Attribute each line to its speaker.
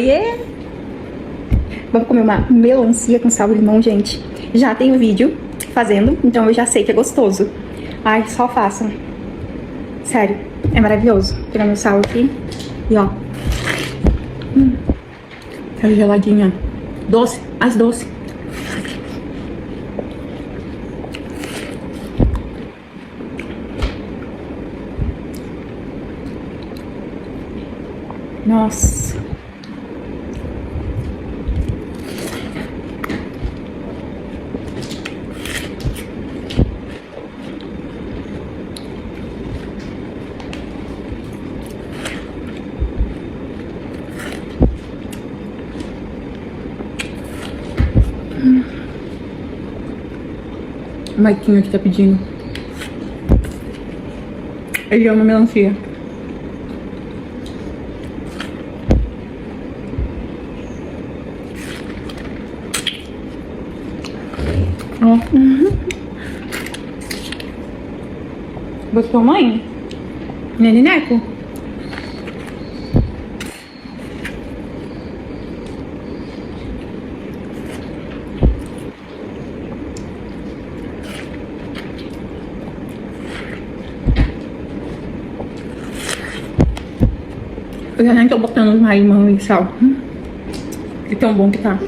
Speaker 1: Oiê! Vamos comer uma melancia com sal e limão, gente. Já tem o vídeo fazendo, então eu já sei que é gostoso. Ai, só façam. Sério, é maravilhoso. Vou pegar meu sal aqui e ó. Tá geladinha. Doce, mais doce. Nossa. O Maiquinho aqui tá pedindo. Ele ama melancia. Ó. Gostou, mãe? Nenineco? Eu já nem tô botando mais limão e sal. De tão bom que tá.